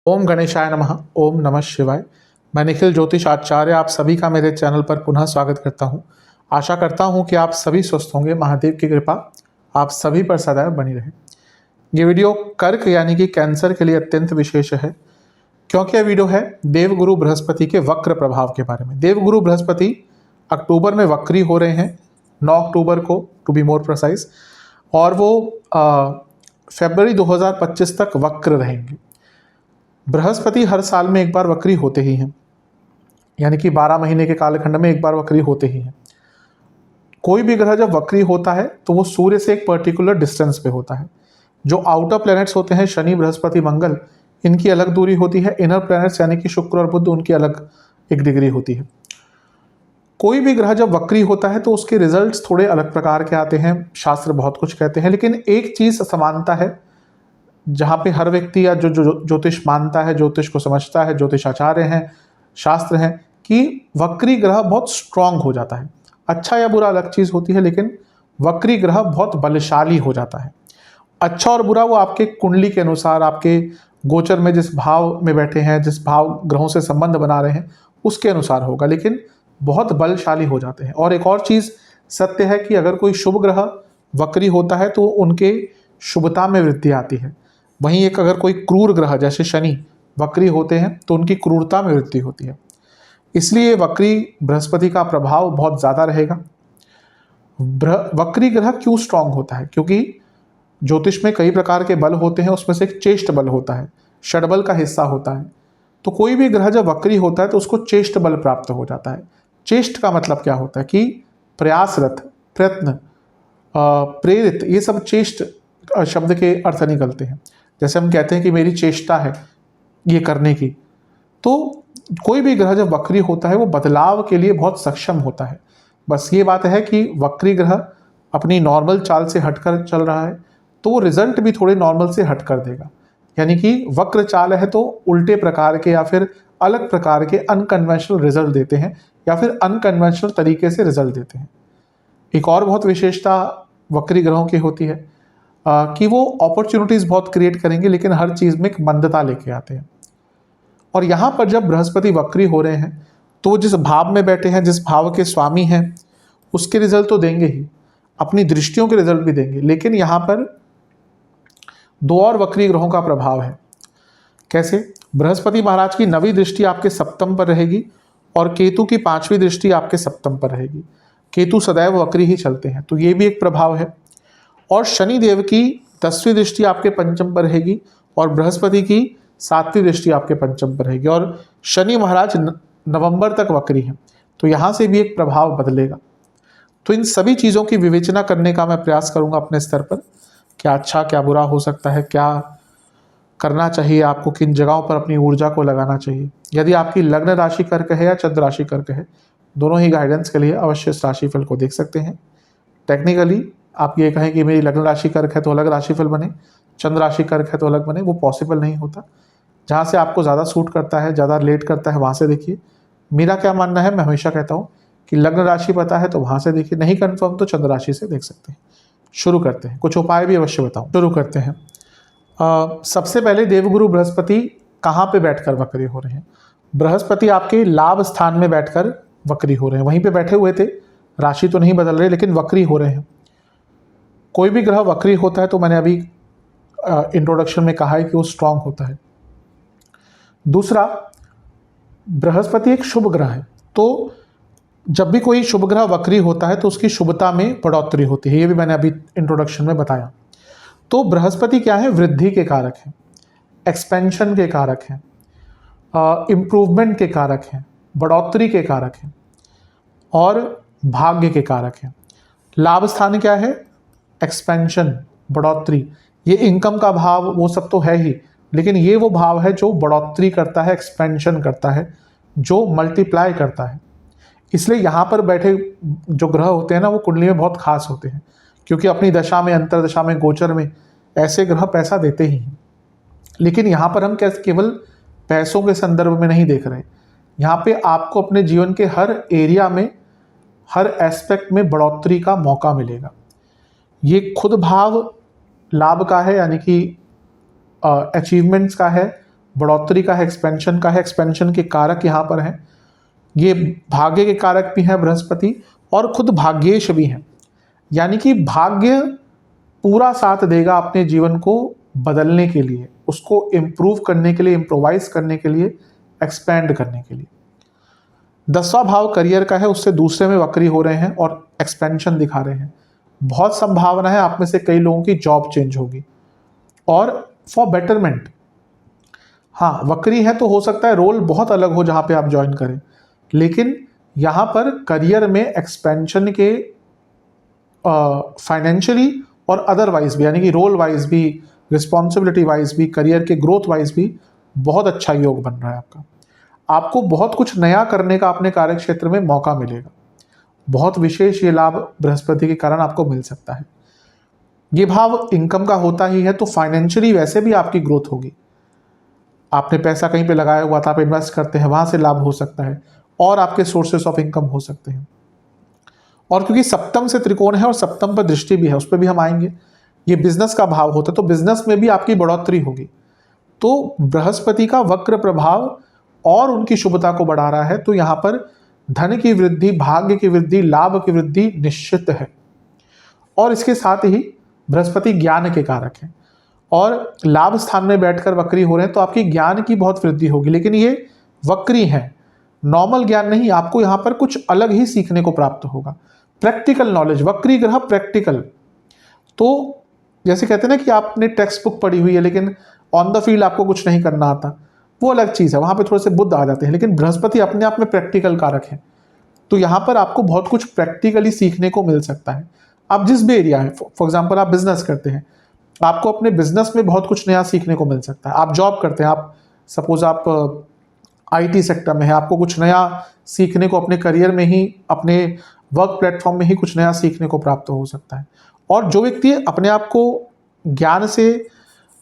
ओम गणेशाय नमः। ओम नमः शिवाय। मैं निखिल ज्योतिष आचार्य आप सभी का मेरे चैनल पर पुनः स्वागत करता हूं। आशा करता हूं कि आप सभी स्वस्थ होंगे। महादेव की कृपा आप सभी पर सदैव बनी रहे। ये वीडियो कर्क यानी कि कैंसर के लिए अत्यंत विशेष है, क्योंकि यह वीडियो है देवगुरु बृहस्पति के वक्र प्रभाव के बारे में। देवगुरु बृहस्पति अक्टूबर में वक्री हो रहे हैं, 9 अक्टूबर को टू बी मोर प्रिसाइज, और वो फरवरी 2025 तक वक्र रहेंगे। बृहस्पति हर साल में एक बार वक्री होते ही हैं, यानी कि 12 महीने के कालखंड में एक बार वक्री होते ही हैं। कोई भी ग्रह जब वक्री होता है तो वो सूर्य से एक पर्टिकुलर डिस्टेंस पे होता है। जो आउटर प्लैनेट्स होते हैं शनि, बृहस्पति, मंगल, इनकी अलग दूरी होती है। इनर प्लैनेट्स यानी कि शुक्र और बुध, उनकी अलग एक डिग्री होती है। कोई भी ग्रह जब वक्री होता है तो उसके रिजल्ट्स थोड़े अलग प्रकार के आते हैं। शास्त्र बहुत कुछ कहते हैं, लेकिन एक चीज़ समानता है जहाँ पे हर व्यक्ति या जो ज्योतिष मानता है, ज्योतिष को समझता है, ज्योतिष आचार्य हैं, शास्त्र हैं, कि वक्री ग्रह बहुत स्ट्रांग हो जाता है। अच्छा या बुरा अलग चीज़ होती है, लेकिन वक्री ग्रह बहुत बलशाली हो जाता है। अच्छा और बुरा वो आपके कुंडली के अनुसार, आपके गोचर में जिस भाव में बैठे हैं, जिस भाव ग्रहों से संबंध बना रहे हैं, उसके अनुसार होगा, लेकिन बहुत बलशाली हो जाते हैं। और एक और चीज़ सत्य है कि अगर कोई शुभ ग्रह वक्री होता है तो उनके शुभता में वृद्धि आती है। वहीं एक अगर कोई क्रूर ग्रह जैसे शनि वक्री होते हैं तो उनकी क्रूरता में वृद्धि होती है। इसलिए वक्री बृहस्पति का प्रभाव बहुत ज़्यादा रहेगा। वक्री ग्रह क्यों स्ट्रांग होता है? क्योंकि ज्योतिष में कई प्रकार के बल होते हैं, उसमें से एक चेष्ट बल होता है, षडबल का हिस्सा होता है। तो कोई भी ग्रह जब वक्री होता है तो उसको चेष्ट बल प्राप्त हो जाता है। चेष्ट का मतलब क्या होता है कि प्रयासरत, प्रयत्न, प्रेरित, ये सब चेष्ट शब्द के अर्थ निकलते हैं। जैसे हम कहते हैं कि मेरी चेष्टा है ये करने की। तो कोई भी ग्रह जब वक्री होता है वो बदलाव के लिए बहुत सक्षम होता है। बस ये बात है कि वक्री ग्रह अपनी नॉर्मल चाल से हटकर चल रहा है तो वो रिजल्ट भी थोड़े नॉर्मल से हट कर देगा। यानी कि वक्र चाल है तो उल्टे प्रकार के या फिर अलग प्रकार के अनकन्वेंशनल रिजल्ट देते हैं, या फिर अनकन्वेंशनल तरीके से रिजल्ट देते हैं। एक और बहुत विशेषता वक्री ग्रहों की होती है कि वो अपॉर्चुनिटीज़ बहुत क्रिएट करेंगे, लेकिन हर चीज़ में एक मंदता लेके आते हैं। और यहाँ पर जब बृहस्पति वक्री हो रहे हैं तो वो जिस भाव में बैठे हैं, जिस भाव के स्वामी हैं, उसके रिजल्ट तो देंगे ही, अपनी दृष्टियों के रिजल्ट भी देंगे। लेकिन यहाँ पर दो और वक्री ग्रहों का प्रभाव है। कैसे? बृहस्पति महाराज की 9वीं दृष्टि आपके सप्तम पर रहेगी और केतु की 5वीं दृष्टि आपके सप्तम पर रहेगी। केतु सदैव वक्री ही चलते हैं, तो ये भी एक प्रभाव है। और शनि देव की 10वीं दृष्टि आपके पंचम पर रहेगी और बृहस्पति की 7वीं दृष्टि आपके पंचम पर रहेगी। और शनि महाराज नवंबर तक वक्री हैं, तो यहाँ से भी एक प्रभाव बदलेगा। तो इन सभी चीज़ों की विवेचना करने का मैं प्रयास करूँगा अपने स्तर पर, क्या अच्छा क्या बुरा हो सकता है, क्या करना चाहिए आपको, किन जगहों पर अपनी ऊर्जा को लगाना चाहिए। यदि आपकी लग्न राशि कर्क है या चंद्र राशि कर्क है, दोनों ही गाइडेंस के लिए अवश्य इस राशिफल को देख सकते हैं। टेक्निकली आप ये कहें कि मेरी लग्न राशि कर्क है तो अलग राशिफल बने, चंद्र राशि कर्क है तो अलग बने, वो पॉसिबल नहीं होता। जहाँ से आपको ज़्यादा सूट करता है, ज़्यादा रिलेट करता है, वहाँ से देखिए। मेरा क्या मानना है, मैं हमेशा कहता हूँ कि लग्न राशि पता है तो वहाँ से देखिए, नहीं कन्फर्म तो चंद्र राशि से देख सकते हैं। शुरू करते हैं, कुछ उपाय भी अवश्य बताऊँ। शुरू करते हैं। सबसे पहले देवगुरु बृहस्पति कहाँ पे बैठकर वक्री हो रहे हैं? बृहस्पति आपके लाभ स्थान में बैठकर वक्री हो रहे हैं। वहीं पे बैठे हुए थे, राशि तो नहीं बदल रहे, लेकिन वक्री हो रहे हैं। कोई भी ग्रह वक्री होता है तो मैंने अभी इंट्रोडक्शन में कहा है कि वो स्ट्रांग होता है। दूसरा, बृहस्पति एक शुभ ग्रह है, तो जब भी कोई शुभ ग्रह वक्री होता है तो उसकी शुभता में बढ़ोतरी होती है। ये भी मैंने अभी इंट्रोडक्शन में बताया। तो बृहस्पति क्या है? वृद्धि के कारक हैं, एक्सपेंशन के कारक हैं, इम्प्रूवमेंट के कारक हैं, बढ़ोतरी के कारक हैं और भाग्य के कारक हैं। लाभ स्थान क्या है? एक्सपेंशन, बढ़ोतरी। ये इनकम का भाव वो सब तो है ही, लेकिन ये वो भाव है जो बढ़ोतरी करता है, एक्सपेंशन करता है, जो मल्टीप्लाई करता है। इसलिए यहाँ पर बैठे जो ग्रह होते हैं ना, वो कुंडली में बहुत खास होते हैं, क्योंकि अपनी दशा में, अंतरदशा में, गोचर में ऐसे ग्रह पैसा देते ही हैं। लेकिन यहाँ पर हम केवल पैसों के संदर्भ में नहीं देख रहे। यहाँ पे आपको अपने जीवन के हर एरिया में, हर एस्पेक्ट में बढ़ोतरी का मौका मिलेगा। ये खुद भाव लाभ का है, यानी कि अचीवमेंट्स का है, बढ़ोतरी का है, एक्सपेंशन का है। एक्सपेंशन के कारक यहाँ पर हैं। ये भाग्य के कारक भी हैं बृहस्पति, और खुद भाग्येश भी हैं। यानी कि भाग्य पूरा साथ देगा अपने जीवन को बदलने के लिए, उसको इम्प्रूव करने के लिए, इम्प्रोवाइज करने के लिए, एक्सपैंड करने के लिए। 10वां भाव करियर का है, उससे दूसरे में वक्री हो रहे हैं और एक्सपेंशन दिखा रहे हैं। बहुत संभावना है आप में से कई लोगों की जॉब चेंज होगी और फॉर बेटरमेंट। हाँ, वक्री है तो हो सकता है रोल बहुत अलग हो जहाँ पे आप ज्वाइन करें, लेकिन यहाँ पर करियर में एक्सपेंशन के फाइनेंशियली और अदरवाइज भी, यानी कि रोल वाइज भी, रिस्पॉन्सिबिलिटी वाइज भी, करियर के ग्रोथ वाइज भी बहुत अच्छा योग बन रहा है आपका। आपको बहुत कुछ नया करने का अपने कार्य क्षेत्र में मौका मिलेगा। बहुत विशेष ये लाभ बृहस्पति के कारण आपको मिल सकता है। ये भाव इनकम का होता ही है, तो फाइनेंशियली वैसे भी आपकी ग्रोथ होगी। आपने पैसा कहीं पे लगाया हुआ था, आप इन्वेस्ट करते हैं, वहां से लाभ हो सकता है और आपके सोर्सेस ऑफ इनकम हो सकते हैं। और क्योंकि सप्तम से त्रिकोण है और सप्तम पर दृष्टि भी है, उस पर भी हम आएंगे। ये बिजनेस का भाव होता है, तो बिजनेस में भी आपकी बढ़ोतरी होगी। तो बृहस्पति का वक्र प्रभाव और उनकी शुभता को बढ़ा रहा है, तो यहाँ पर धन की वृद्धि, भाग्य की वृद्धि, लाभ की वृद्धि निश्चित है। और इसके साथ ही बृहस्पति ज्ञान के कारक हैं और लाभ स्थान में बैठकर वक्री हो रहे हैं, तो आपकी ज्ञान की बहुत वृद्धि होगी। लेकिन ये वक्री है, नॉर्मल ज्ञान नहीं, आपको यहाँ पर कुछ अलग ही सीखने को प्राप्त होगा। प्रैक्टिकल नॉलेज, वक्री ग्रह प्रैक्टिकल। तो जैसे कहते हैं ना कि आपने टेक्स्ट बुक पढ़ी हुई है लेकिन ऑन द फील्ड आपको कुछ नहीं करना आता, वो अलग चीज़ है, वहाँ पे थोड़े से बुद्ध आ जाते हैं। लेकिन बृहस्पति अपने आप में प्रैक्टिकल कारक है, तो यहाँ पर आपको बहुत कुछ प्रैक्टिकली सीखने को मिल सकता है। आप जिस भी एरिया है, फॉर एग्जाम्पल आप बिजनेस करते हैं, आपको अपने बिजनेस में बहुत कुछ नया सीखने को मिल सकता है। आप जॉब करते हैं, आप सपोज आप IT सेक्टर में है, आपको कुछ नया सीखने को अपने करियर में ही, अपने वर्क प्लेटफॉर्म में ही कुछ नया सीखने को प्राप्त हो सकता है। और जो व्यक्ति अपने आप को ज्ञान से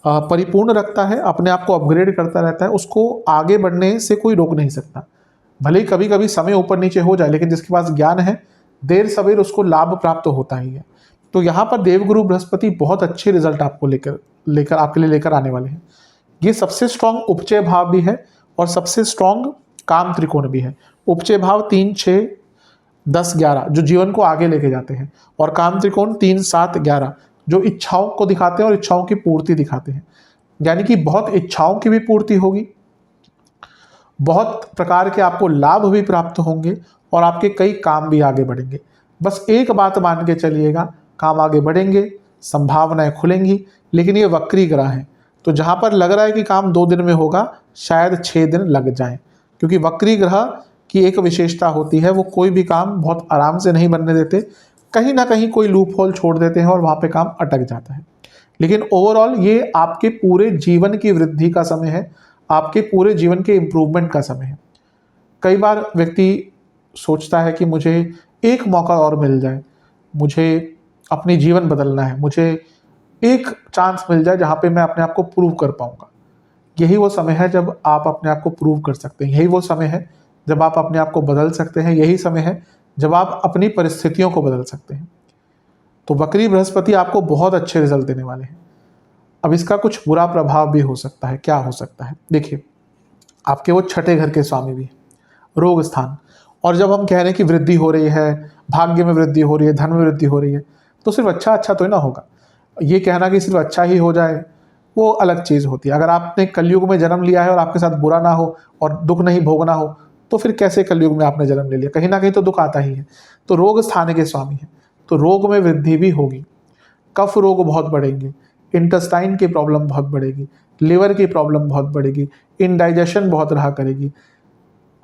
परिपूर्ण रखता है, अपने आप को अपग्रेड करता रहता है, उसको आगे बढ़ने से कोई रोक नहीं सकता। भले ही कभी कभी समय ऊपर नीचे हो जाए, लेकिन जिसके पास ज्ञान है, देर सवेर उसको लाभ प्राप्त होता ही है। तो यहाँ पर देवगुरु बृहस्पति बहुत अच्छे रिजल्ट आपको लेकर आपके लिए लेकर आने वाले हैं। ये सबसे स्ट्रॉन्ग उपचय भाव भी है और सबसे स्ट्रॉन्ग काम त्रिकोण भी है। उपचय भाव 3, 6, 10, 11 जो जीवन को आगे लेके जाते हैं, और काम त्रिकोण 3, 7, 11 जो इच्छाओं को दिखाते हैं और इच्छाओं की पूर्ति दिखाते हैं। यानी कि बहुत इच्छाओं की भी पूर्ति होगी, बहुत प्रकार के आपको लाभ भी प्राप्त होंगे और आपके कई काम भी आगे बढ़ेंगे। बस एक बात मान के चलिएगा, काम आगे बढ़ेंगे, संभावनाएं खुलेंगी, लेकिन ये वक्री ग्रह है, तो जहां पर लग रहा है कि काम 2 दिन में होगा, शायद 6 दिन लग जाएं। क्योंकि वक्री ग्रह की एक विशेषता होती है, वो कोई भी काम बहुत आराम से नहीं बनने देते, कहीं ना कहीं कोई लूप होल छोड़ देते हैं और वहां पे काम अटक जाता है। लेकिन ओवरऑल ये आपके पूरे जीवन की वृद्धि का समय है, आपके पूरे जीवन के इम्प्रूवमेंट का समय है। कई बार व्यक्ति सोचता है कि मुझे एक मौका और मिल जाए, मुझे अपनी जीवन बदलना है, मुझे एक चांस मिल जाए जहाँ पे मैं अपने आप को प्रूव कर पाऊंगा। यही वो समय है जब आप अपने आप को प्रूव कर सकते हैं, यही वो समय है जब आप अपने आप को बदल सकते हैं, यही समय है जब आप अपनी परिस्थितियों को बदल सकते हैं। तो वक्री बृहस्पति आपको बहुत अच्छे रिजल्ट देने वाले हैं। अब इसका कुछ बुरा प्रभाव भी हो सकता है। क्या हो सकता है? देखिए, आपके वो छठे घर के स्वामी भी है, रोग स्थान। और जब हम कह रहे हैं कि वृद्धि हो रही है, भाग्य में वृद्धि हो रही है, धन में वृद्धि हो रही है, तो सिर्फ अच्छा अच्छा तो ही ना होगा। ये कहना कि सिर्फ अच्छा ही हो जाए, वो अलग चीज़ होती है। अगर आपने कलयुग में जन्म लिया है और आपके साथ बुरा ना हो और दुख नहीं भोगना हो, तो फिर कैसे कलयुग में आपने जन्म ले लिया? कहीं ना कहीं तो दुख आता ही है। तो रोग स्थान के स्वामी है, तो रोग में वृद्धि भी होगी। कफ रोग बहुत बढ़ेंगे, इंटेस्टाइन की प्रॉब्लम बहुत बढ़ेगी, लिवर की प्रॉब्लम बहुत बढ़ेगी, इनडाइजेशन बहुत रहा करेगी।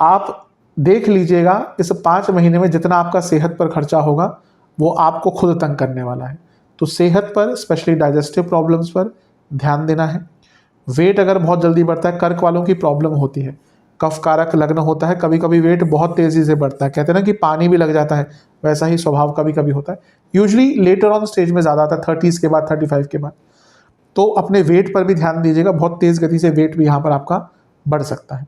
आप देख लीजिएगा इस 5 महीने में जितना आपका सेहत पर खर्चा होगा, वो आपको खुद तंग करने वाला है। तो सेहत पर, स्पेशली डाइजेस्टिव प्रॉब्लम्स पर ध्यान देना है। वेट अगर बहुत जल्दी बढ़ता है, कर्क वालों की प्रॉब्लम होती है, कफ कारक लग्न होता है, कभी कभी वेट बहुत तेज़ी से बढ़ता है, कहते हैं ना कि पानी भी लग जाता है, वैसा ही स्वभाव कभी कभी होता है। यूजुअली लेटर ऑन स्टेज में ज़्यादा आता है, 30s के बाद, 35 के बाद। तो अपने वेट पर भी ध्यान दीजिएगा, बहुत तेज़ गति से वेट भी यहाँ पर आपका बढ़ सकता है।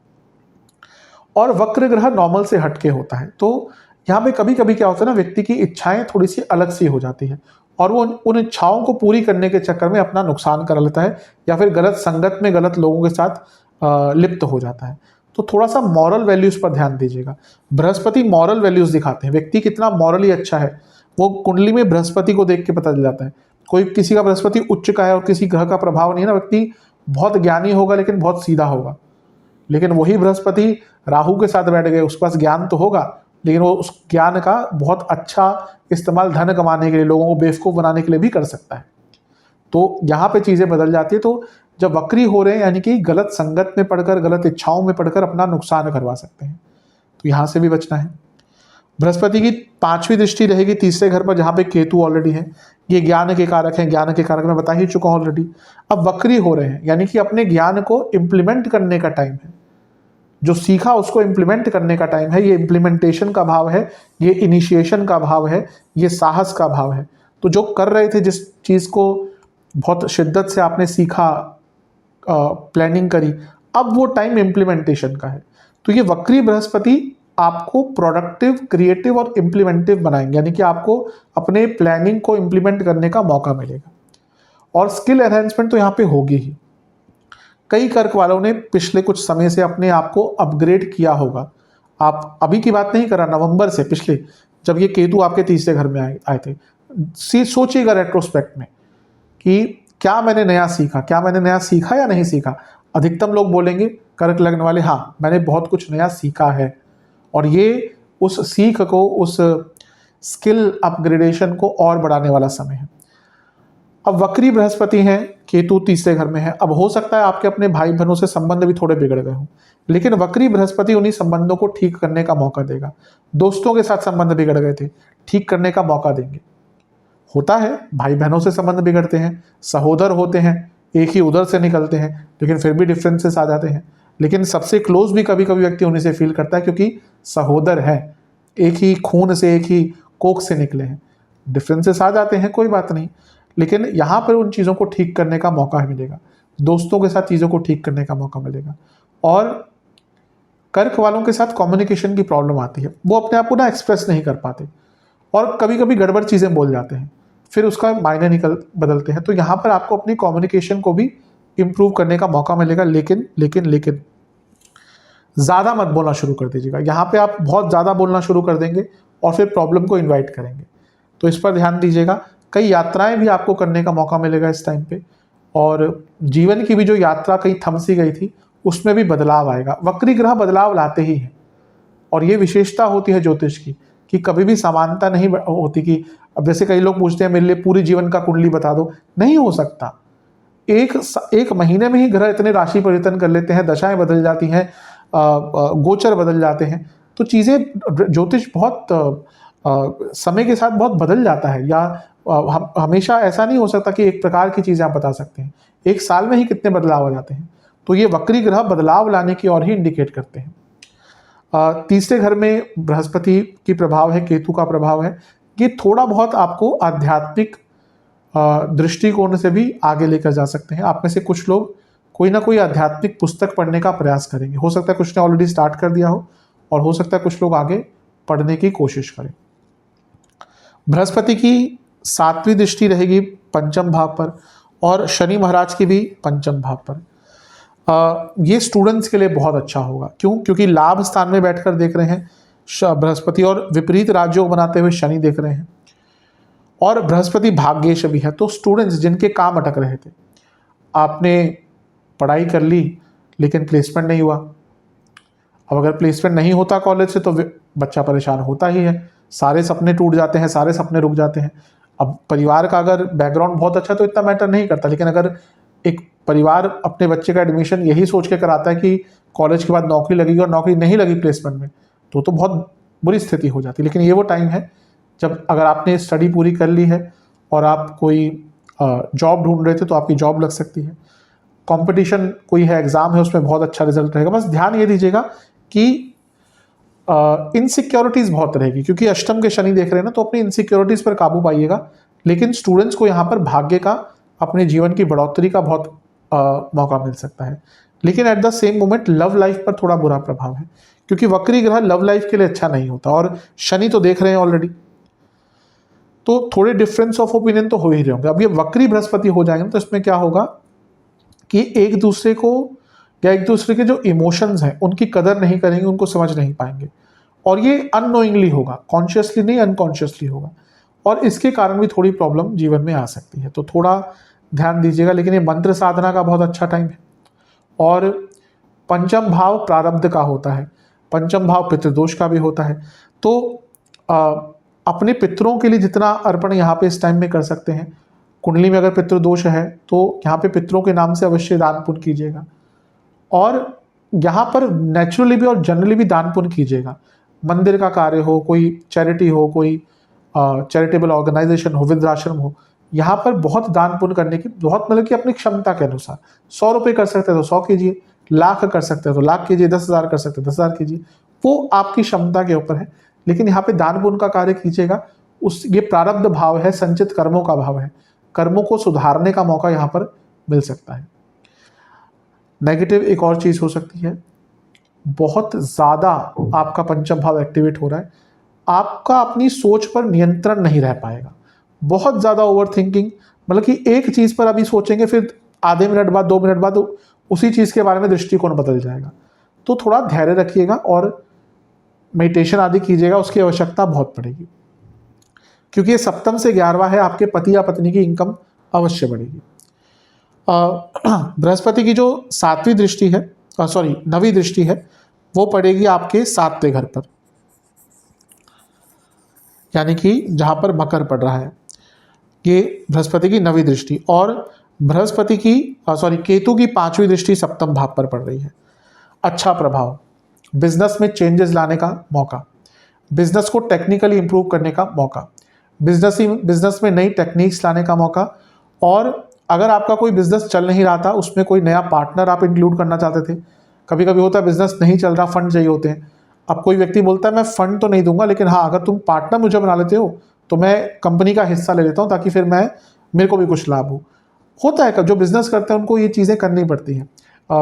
और वक्र ग्रह नॉर्मल से हटके होता है, तो यहाँ पे कभी कभी क्या होता है ना, व्यक्ति की इच्छाएं थोड़ी सी अलग सी हो जाती है, और वो उन इच्छाओं को पूरी करने के चक्कर में अपना नुकसान कर लेता है या फिर गलत संगत में गलत लोगों के साथ लिप्त हो जाता है। तो थोड़ा सा मॉरल वैल्यूज़ पर ध्यान दीजिएगा। बृहस्पति मॉरल वैल्यूज़ दिखाते हैं, व्यक्ति कितना मॉरली अच्छा है वो कुंडली में बृहस्पति को देख के पता चल जाता है। कोई किसी का बृहस्पति उच्च का है और किसी ग्रह का प्रभाव नहीं है ना, व्यक्ति बहुत ज्ञानी होगा लेकिन बहुत सीधा होगा। लेकिन वही बृहस्पति राहु के साथ बैठ गए, उसके पास ज्ञान तो होगा लेकिन वो उस ज्ञान का बहुत अच्छा इस्तेमाल धन कमाने के लिए, लोगों को बेवकूफ़ बनाने के लिए भी कर सकता है। तो यहाँ पे चीज़ें बदल जाती है। तो जब वक्री हो रहे हैं यानी कि गलत संगत में पढ़कर, गलत इच्छाओं में पढ़कर अपना नुकसान करवा सकते हैं, तो यहाँ से भी बचना है। बृहस्पति की 5वीं दृष्टि रहेगी तीसरे घर पर, जहाँ पे केतु ऑलरेडी है। ये ज्ञान के कारक हैं, ज्ञान के कारक मैं बता ही चुका हूँ ऑलरेडी। अब वक्री हो रहे हैं यानी कि अपने ज्ञान को इम्प्लीमेंट करने का टाइम है, जो सीखा उसको इम्प्लीमेंट करने का टाइम है। ये इम्प्लीमेंटेशन का भाव है, ये इनिशिएशन का भाव है, ये साहस का भाव है। तो जो कर रहे थे, जिस चीज़ को बहुत शिद्दत से आपने सीखा, प्लानिंग करी, अब वो टाइम इम्प्लीमेंटेशन का है। तो ये वक्री बृहस्पति आपको प्रोडक्टिव, क्रिएटिव और इम्प्लीमेंटिव बनाएंगे, यानी कि आपको अपने प्लानिंग को इम्प्लीमेंट करने का मौका मिलेगा। और स्किल एनहेंसमेंट तो यहाँ पे होगी ही। कई कर्क वालों ने पिछले कुछ समय से अपने आप को अपग्रेड किया होगा। आप अभी की बात नहीं कर रहा, नवंबर से, पिछले जब ये केतु आपके तीसरे घर में आए थे, सोचिएगा रेट्रोस्पेक्ट में कि क्या मैंने नया सीखा, क्या मैंने नया सीखा या नहीं सीखा। अधिकतम लोग बोलेंगे कर्क लगने वाले, हाँ मैंने बहुत कुछ नया सीखा है। और ये उस सीख को, उस स्किल अपग्रेडेशन को और बढ़ाने वाला समय है। अब वक्री बृहस्पति हैं, केतु तीसरे घर में है। अब हो सकता है आपके अपने भाई बहनों से संबंध भी थोड़े बिगड़ गए हों, लेकिन वक्री बृहस्पति उन्हीं संबंधों को ठीक करने का मौका देगा। दोस्तों के साथ संबंध बिगड़ गए थे, ठीक करने का मौका देंगे। होता है, भाई बहनों से संबंध बिगड़ते हैं, सहोदर होते हैं, एक ही उधर से निकलते हैं, लेकिन फिर भी डिफरेंसेस आ जाते हैं। लेकिन सबसे क्लोज भी कभी कभी व्यक्ति उन्हीं से फील करता है, क्योंकि सहोदर है, एक ही खून से, एक ही कोख से निकले हैं। डिफरेंसेस आ जाते हैं, कोई बात नहीं, लेकिन यहाँ पर उन चीज़ों को ठीक करने का मौका मिलेगा। दोस्तों के साथ चीज़ों को ठीक करने का मौका मिलेगा। और कर्क वालों के साथ कम्युनिकेशन की प्रॉब्लम आती है, वो अपने आप को ना एक्सप्रेस नहीं कर पाते और कभी कभी गड़बड़ चीज़ें बोल जाते हैं, फिर उसका मायने बदलते हैं। तो यहाँ पर आपको अपनी कम्युनिकेशन को भी इम्प्रूव करने का मौका मिलेगा। लेकिन लेकिन लेकिन ज़्यादा मत बोलना शुरू कर दीजिएगा। यहाँ पे आप बहुत ज़्यादा बोलना शुरू कर देंगे और फिर प्रॉब्लम को इन्वाइट करेंगे, तो इस पर ध्यान दीजिएगा। कई यात्राएं भी आपको करने का मौका मिलेगा इस टाइम पे, और जीवन की भी जो यात्रा कहीं थम सी गई थी उसमें भी बदलाव आएगा। वक्री ग्रह बदलाव लाते ही हैं, और ये विशेषता होती है ज्योतिष की कि कभी भी समानता नहीं होती। कि अब जैसे कई लोग पूछते हैं मेरे लिए पूरी जीवन का कुंडली बता दो, नहीं हो सकता। एक महीने में ही ग्रह इतने राशि परिवर्तन कर लेते हैं, दशाएं बदल जाती हैं, गोचर बदल जाते हैं। तो चीज़ें, ज्योतिष बहुत समय के साथ बहुत बदल जाता है, या हमेशा ऐसा नहीं हो सकता कि एक प्रकार की चीज़ें आप बता सकते हैं। एक साल में ही कितने बदलाव हो जाते हैं। तो ये वक्री ग्रह बदलाव लाने की ओर ही इंडिकेट करते हैं। तीसरे घर में बृहस्पति की प्रभाव है, केतु का प्रभाव है। ये थोड़ा बहुत आपको आध्यात्मिक दृष्टिकोण से भी आगे लेकर जा सकते हैं। आप में से कुछ लोग कोई ना कोई आध्यात्मिक पुस्तक पढ़ने का प्रयास करेंगे। हो सकता है कुछ ने ऑलरेडी स्टार्ट कर दिया हो, और हो सकता है कुछ लोग आगे पढ़ने की कोशिश करें। बृहस्पति की 7वीं दृष्टि रहेगी पंचम भाव पर, और शनि महाराज की भी पंचम भाव पर। ये स्टूडेंट्स के लिए बहुत अच्छा होगा। क्यों? क्योंकि लाभ स्थान में बैठकर देख रहे हैं बृहस्पति, और विपरीत राज्यों बनाते हुए शनि देख रहे हैं, और बृहस्पति भाग्येश भी है। तो स्टूडेंट्स जिनके काम अटक रहे थे, आपने पढ़ाई कर ली लेकिन प्लेसमेंट नहीं हुआ। अब अगर प्लेसमेंट नहीं होता कॉलेज से तो बच्चा परेशान होता ही है, सारे सपने टूट जाते हैं, सारे सपने रुक जाते हैं। अब परिवार का अगर बैकग्राउंड बहुत अच्छा तो इतना मैटर नहीं करता, लेकिन अगर एक परिवार अपने बच्चे का एडमिशन यही सोच के कराता है कि कॉलेज के बाद नौकरी लगेगी और नौकरी नहीं लगी प्लेसमेंट में, तो बहुत बुरी स्थिति हो जाती है। लेकिन ये वो टाइम है जब अगर आपने स्टडी पूरी कर ली है और आप कोई जॉब ढूंढ रहे थे तो आपकी जॉब लग सकती है। कंपटीशन कोई है, एग्ज़ाम है, उसमें बहुत अच्छा रिजल्ट रहेगा। बस ध्यान ये दीजिएगा कि इनसिक्योरिटीज़ बहुत रहेगी, क्योंकि अष्टम के शनि देख रहे हैं ना, तो अपनी इनसिक्योरिटीज़ पर काबू पाइएगा। लेकिन स्टूडेंट्स को यहाँ पर भाग्य का, अपने जीवन की बढ़ोतरी का बहुत मौका मिल सकता है। लेकिन at the same moment love life पर थोड़ा बुरा प्रभाव है, क्योंकि वक्री ग्रह लव लाइफ के लिए अच्छा नहीं होता, और शनि तो देख रहे हैं ऑलरेडी। तो थोड़े डिफरेंस ऑफ ओपिनियन तो हो ही रहे होंगे। अब ये वक्री बृहस्पति हो जाएंगे तो इसमें क्या होगा कि एक दूसरे को या एक दूसरे के जो इमोशंस हैं उनकी कदर नहीं करेंगे, उनको समझ नहीं पाएंगे, और ये अननोइंगली होगा, कॉन्शियसली नहीं अनकॉन्शियसली होगा, और इसके कारण भी थोड़ी प्रॉब्लम जीवन में आ सकती है। तो थोड़ा ध्यान दीजिएगा। लेकिन ये मंत्र साधना का बहुत अच्छा टाइम है। और पंचम भाव प्रारब्ध का होता है, पंचम भाव पितृदोष का भी होता है। तो अपने पितरों के लिए जितना अर्पण यहाँ पे इस टाइम में कर सकते हैं, कुंडली में अगर पितृदोष है तो यहाँ पे पितरों के नाम से अवश्य दान पुण्य कीजिएगा, और यहाँ पर नेचुरली भी और जनरली भी दान पुण्य कीजिएगा। मंदिर का कार्य हो, कोई चैरिटी हो, कोई चैरिटेबल ऑर्गेनाइजेशन हो, वृद्धाश्रम हो, यहाँ पर बहुत दान पुण्य करने की, बहुत मतलब कि अपनी क्षमता के अनुसार 100 रुपये कर सकते हैं तो 100 कीजिए, लाख कर सकते हैं तो लाख कीजिए, 10,000 कर सकते हैं 10,000 कीजिए, वो आपकी क्षमता के ऊपर है। लेकिन यहाँ पे दान पुण्य का कार्य कीजिएगा। ये प्रारब्ध भाव है, संचित कर्मों का भाव है, कर्मों को सुधारने का मौका यहाँ पर मिल सकता है। नेगेटिव एक और चीज हो सकती है, बहुत ज्यादा आपका पंचम भाव एक्टिवेट हो रहा है, आपका अपनी सोच पर नियंत्रण नहीं रह पाएगा। बहुत ज्यादा ओवर थिंकिंग, मतलब कि एक चीज पर अभी सोचेंगे, फिर आधे मिनट बाद 2 मिनट बाद उसी चीज के बारे में दृष्टिकोण बदल जाएगा। तो थोड़ा धैर्य रखिएगा और मेडिटेशन आदि कीजिएगा, उसकी आवश्यकता बहुत पड़ेगी, क्योंकि ये सप्तम से 11वां है, आपके पति या पत्नी की इनकम अवश्य बढ़ेगी। बृहस्पति की जो 7वीं दृष्टि है, 9वीं दृष्टि है, वो पड़ेगी आपके 7वें घर पर, यानी कि जहां पर मकर पड़ रहा है, ये बृहस्पति की 9वीं दृष्टि। और बृहस्पति की केतु की 5वीं दृष्टि सप्तम भाव पर पड़ रही है। अच्छा प्रभाव, बिजनेस में चेंजेस लाने का मौका, बिजनेस को टेक्निकली इंप्रूव करने का मौका, बिजनेस में नई टेक्निक्स लाने का मौका, और अगर आपका कोई बिजनेस चल नहीं रहा था, उसमें कोई नया पार्टनर आप इंक्लूड करना चाहते थे, कभी कभी होता है बिजनेस नहीं चल रहा, फंड चाहिए होते हैं, अब कोई व्यक्ति बोलता है मैं फंड तो नहीं दूंगा, लेकिन हाँ अगर तुम पार्टनर मुझे बना लेते हो तो मैं कंपनी का हिस्सा ले लेता हूँ, ताकि फिर मेरे को भी कुछ लाभ हो। होता है, जो बिजनेस करते हैं उनको ये चीज़ें करनी पड़ती हैं।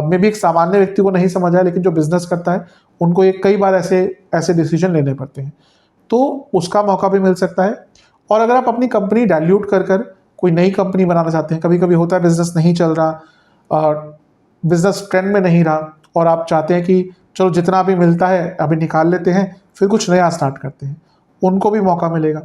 मे भी एक सामान्य व्यक्ति को नहीं समझ आए, लेकिन जो बिजनेस करता है उनको एक कई बार ऐसे डिसीजन लेने पड़ते हैं, तो उसका मौका भी मिल सकता है। और अगर आप अपनी कंपनी डाइल्यूट कर कोई नई कंपनी बनाना चाहते हैं, कभी कभी होता है बिजनेस नहीं चल रहा, बिजनेस ट्रेंड में नहीं रहा, और आप चाहते हैं कि चलो जितना भी मिलता है अभी निकाल लेते हैं, फिर कुछ नया स्टार्ट करते हैं, उनको भी मौका मिलेगा।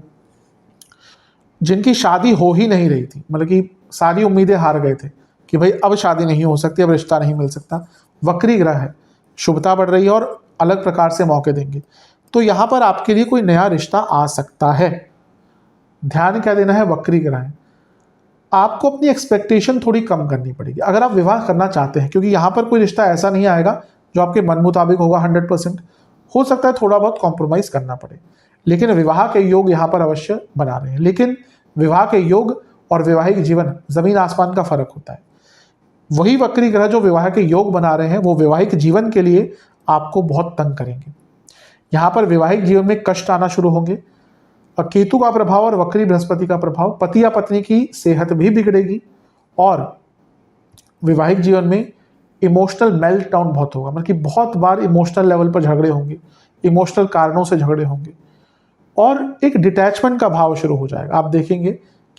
जिनकी शादी हो ही नहीं रही थी, मतलब कि सारी उम्मीदें हार गए थे कि भाई अब शादी नहीं हो सकती, अब रिश्ता नहीं मिल सकता, वक्री ग्रह है, शुभता बढ़ रही है और अलग प्रकार से मौके देंगे, तो यहाँ पर आपके लिए कोई नया रिश्ता आ सकता है। ध्यान क्या देना है, वक्री ग्रह है, आपको अपनी एक्सपेक्टेशन थोड़ी कम करनी पड़ेगी अगर आप विवाह करना चाहते हैं, क्योंकि यहाँ पर कोई रिश्ता ऐसा नहीं आएगा जो आपके मन मुताबिक होगा 100%। हो सकता है थोड़ा बहुत कॉम्प्रोमाइज़ करना पड़े, लेकिन विवाह के योग यहाँ पर अवश्य बना रहे हैं। लेकिन विवाह के योग और वैवाहिक जीवन जमीन आसमान का फर्क होता है। वही वक्री ग्रह जो विवाह के योग बना रहे हैं, वो वैवाहिक जीवन के लिए आपको बहुत तंग करेंगे। यहाँ पर वैवाहिक जीवन में कष्ट आना शुरू होंगे, और केतु का प्रभाव और वक्री बृहस्पति का प्रभाव, पति या पत्नी की सेहत भी बिगड़ेगी, और वैवाहिक जीवन में इमोशनल मेल्ट डाउन बहुत होगा, मतलब कि बहुत बार इमोशनल लेवल पर झगड़े होंगे, इमोशनल कारणों से झगड़े होंगे, और एक डिटैचमेंट का भाव शुरू हो जाएगा। आप देखेंगे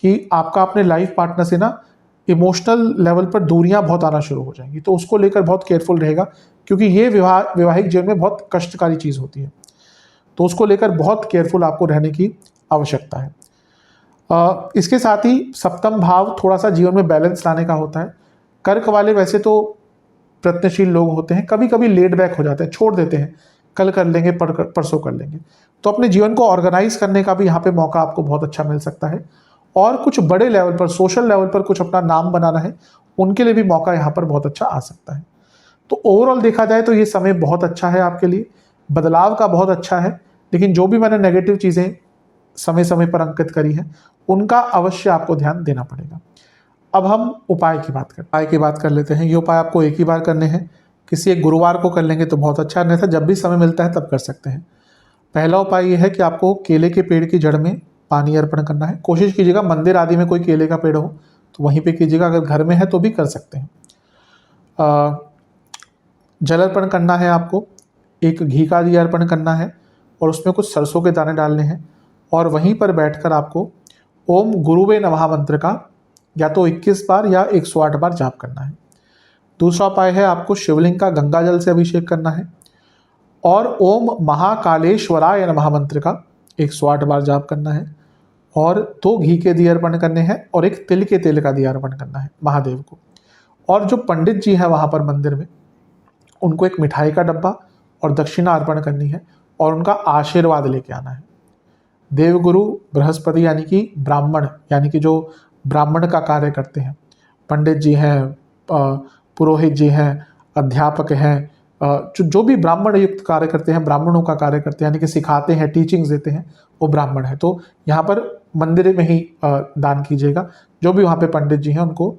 कि आपका अपने लाइफ पार्टनर से ना इमोशनल लेवल पर दूरियां बहुत आना शुरू हो जाएंगी, तो उसको लेकर बहुत केयरफुल रहेगा, क्योंकि ये वैवाहिक जीवन में बहुत कष्टकारी चीज़ होती है, तो उसको लेकर बहुत केयरफुल आपको रहने की आवश्यकता है। इसके साथ ही सप्तम भाव थोड़ा सा जीवन में बैलेंस लाने का होता है। कर्क वाले वैसे तो प्रयत्नशील लोग होते हैं, कभी कभी लेड बैक हो जाते हैं, छोड़ देते हैं, कल कर लेंगे, परसों कर लेंगे, तो अपने जीवन को ऑर्गेनाइज करने का भी यहाँ पे मौका आपको बहुत अच्छा मिल सकता है। और कुछ बड़े लेवल पर, सोशल लेवल पर कुछ अपना नाम बनाना है, उनके लिए भी मौका यहाँ पर बहुत अच्छा आ सकता है। तो ओवरऑल देखा जाए तो ये समय बहुत अच्छा है आपके लिए, बदलाव का बहुत अच्छा है, लेकिन जो भी मैंने नेगेटिव चीज़ें समय समय पर अंकित करी है, उनका अवश्य आपको ध्यान देना पड़ेगा। अब हम उपाय की बात कर लेते हैं। ये उपाय आपको एक ही बार करने हैं, किसी एक गुरुवार को कर लेंगे तो बहुत अच्छा, अन्यथा जब भी समय मिलता है तब कर सकते हैं। पहला उपाय ये है कि आपको केले के पेड़ की जड़ में पानी अर्पण करना है। कोशिश कीजिएगा मंदिर आदि में कोई केले का पेड़ हो तो वहीं पे कीजिएगा, अगर घर में है तो भी कर सकते हैं। जल अर्पण करना है आपको, एक घी का दिया अर्पण करना है, और उसमें कुछ सरसों के दाने डालने हैं, और वहीं पर बैठकर आपको ओम गुरुवे नमः मंत्र का या तो 21 बार या 108 बार जाप करना है। दूसरा उपाय है आपको शिवलिंग का गंगा जल से अभिषेक करना है और ओम महाकालेश्वराय नमः मंत्र का 108 बार जाप करना है और 2 घी के दिए अर्पण करने हैं और 1 तिल के तेल का दिया अर्पण करना है महादेव को। और जो पंडित जी हैं वहाँ पर मंदिर में, उनको 1 मिठाई का डब्बा और दक्षिणा अर्पण करनी है और उनका आशीर्वाद लेके आना है। देवगुरु बृहस्पति यानी कि ब्राह्मण, यानी कि जो ब्राह्मण का कार्य करते हैं, पंडित जी हैं, पुरोहित जी हैं, अध्यापक हैं, जो भी ब्राह्मण युक्त कार्य करते हैं, ब्राह्मणों का कार्य करते हैं, यानी कि सिखाते हैं, टीचिंग्स देते हैं, वो ब्राह्मण है। तो यहाँ पर मंदिर में ही दान कीजिएगा। जो भी वहाँ पे पंडित जी हैं उनको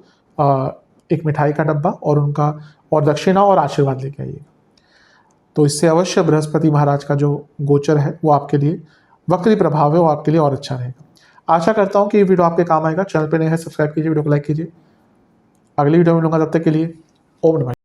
1 मिठाई का डब्बा और उनका और दक्षिणा और आशीर्वाद लेके आइएगा। तो इससे अवश्य बृहस्पति महाराज का जो गोचर है वो आपके लिए वक्री प्रभाव है, वो आपके लिए और अच्छा रहेगा। आशा करता हूँ कि ये वीडियो आपके काम आएगा। चैनल पे नए हैं सब्सक्राइब कीजिए, वीडियो को लाइक कीजिए। अगली वीडियो में मिलूंगा, तब तक के लिए ओम नमः।